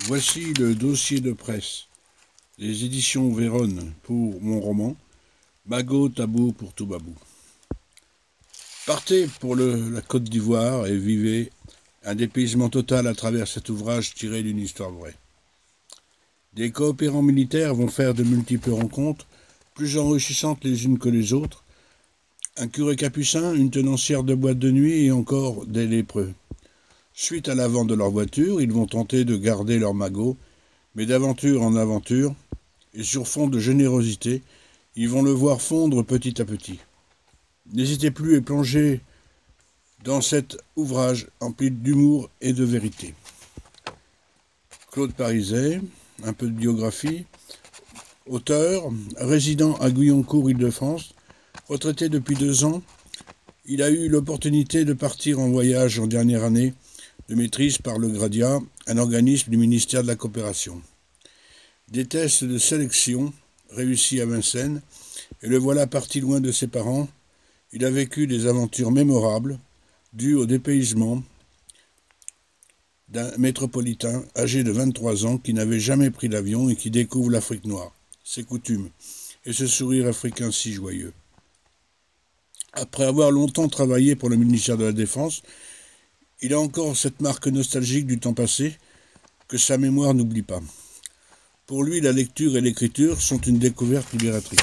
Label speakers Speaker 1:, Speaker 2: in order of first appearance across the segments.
Speaker 1: Voici le dossier de presse des éditions Vérone pour mon roman Mago Tabou pour Toubabou. Partez pour la Côte d'Ivoire et vivez un dépaysement total à travers cet ouvrage tiré d'une histoire vraie. Des coopérants militaires vont faire de multiples rencontres, plus enrichissantes les unes que les autres. Un curé capucin, une tenancière de boîte de nuit et encore des lépreux. Suite à la vente de leur voiture, ils vont tenter de garder leur magot, mais d'aventure en aventure, et sur fond de générosité, ils vont le voir fondre petit à petit. N'hésitez plus à plonger dans cet ouvrage empli d'humour et de vérité. Claude Pariset, un peu de biographie, auteur, résident à Guyancourt, Île-de-France, retraité depuis 2 ans, il a eu l'opportunité de partir en voyage en dernière année de maîtrise par le Gradia, un organisme du ministère de la Coopération. Des tests de sélection réussis à Vincennes, et le voilà parti loin de ses parents. Il a vécu des aventures mémorables, dues au dépaysement d'un métropolitain âgé de 23 ans qui n'avait jamais pris l'avion et qui découvre l'Afrique noire, ses coutumes, et ce sourire africain si joyeux. Après avoir longtemps travaillé pour le ministère de la Défense, il a encore cette marque nostalgique du temps passé que sa mémoire n'oublie pas. Pour lui, la lecture et l'écriture sont une découverte libératrice.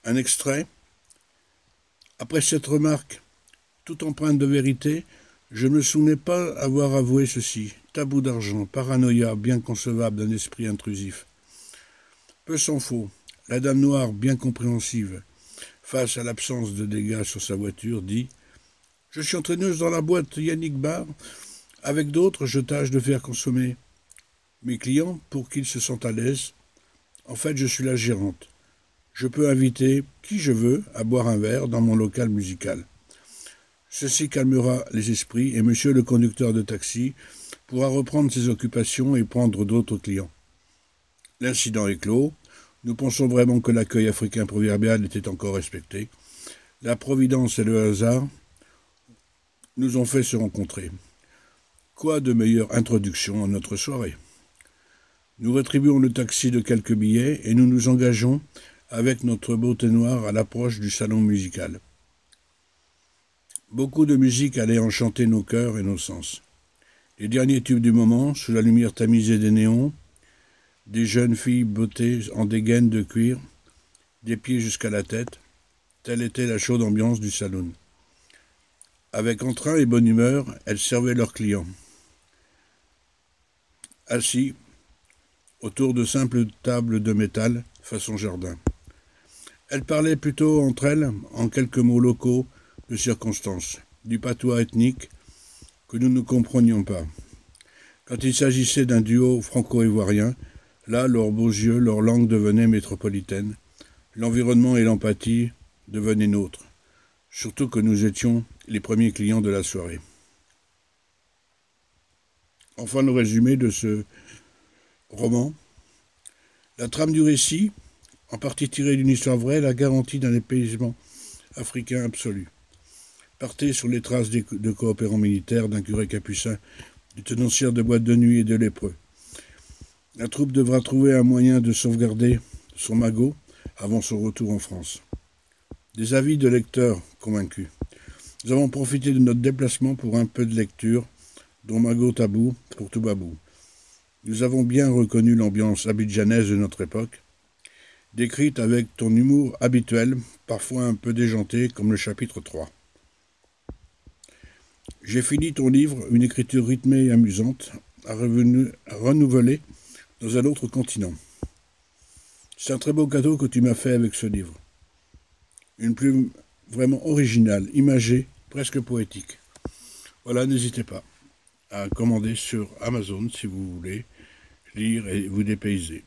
Speaker 1: Un extrait. Après cette remarque, toute empreinte de vérité, je ne me souvenais pas avoir avoué ceci. Tabou d'argent, paranoïa bien concevable d'un esprit intrusif. Peu s'en faut. La dame noire, bien compréhensive, face à l'absence de dégâts sur sa voiture, dit « Je suis entraîneuse dans la boîte Yannick Bar. Avec d'autres, je tâche de faire consommer mes clients pour qu'ils se sentent à l'aise. En fait, je suis la gérante. Je peux inviter qui je veux à boire un verre dans mon local musical. Ceci calmera les esprits et monsieur le conducteur de taxi pourra reprendre ses occupations et prendre d'autres clients. » L'incident est clos. Nous pensons vraiment que l'accueil africain proverbial était encore respecté. La providence et le hasard nous ont fait se rencontrer. Quoi de meilleure introduction à notre soirée? Nous rétribuons le taxi de quelques billets et nous nous engageons avec notre beauté noire à l'approche du salon musical. Beaucoup de musique allait enchanter nos cœurs et nos sens. Les derniers tubes du moment, sous la lumière tamisée des néons, des jeunes filles bottées en dégaines de cuir, des pieds jusqu'à la tête, telle était la chaude ambiance du saloon. Avec entrain et bonne humeur, elles servaient leurs clients. Assis autour de simples tables de métal façon jardin. Elles parlaient plutôt entre elles en quelques mots locaux de circonstance, du patois ethnique que nous ne comprenions pas. Quand il s'agissait d'un duo franco-ivoirien, là, leurs beaux yeux, leur langue devenait métropolitaine, l'environnement et l'empathie devenaient nôtres, surtout que nous étions les premiers clients de la soirée. Enfin, le résumé de ce roman. La trame du récit, en partie tirée d'une histoire vraie, la garantie d'un dépaysement africain absolu. Partez sur les traces de coopérants militaires, d'un curé capucin, du tenancière de boîte de nuit et de lépreux. La troupe devra trouver un moyen de sauvegarder son magot avant son retour en France. Des avis de lecteurs convaincus. Nous avons profité de notre déplacement pour un peu de lecture, dont Mago Tabou pour Toubabou. Nous avons bien reconnu l'ambiance abidjanaise de notre époque, décrite avec ton humour habituel, parfois un peu déjanté, comme le chapitre 3. J'ai fini ton livre, une écriture rythmée et amusante, à renouveler dans un autre continent. C'est un très beau cadeau que tu m'as fait avec ce livre. Une plume vraiment originale, imagée, presque poétique. Voilà, n'hésitez pas à commander sur Amazon si vous voulez lire et vous dépayser.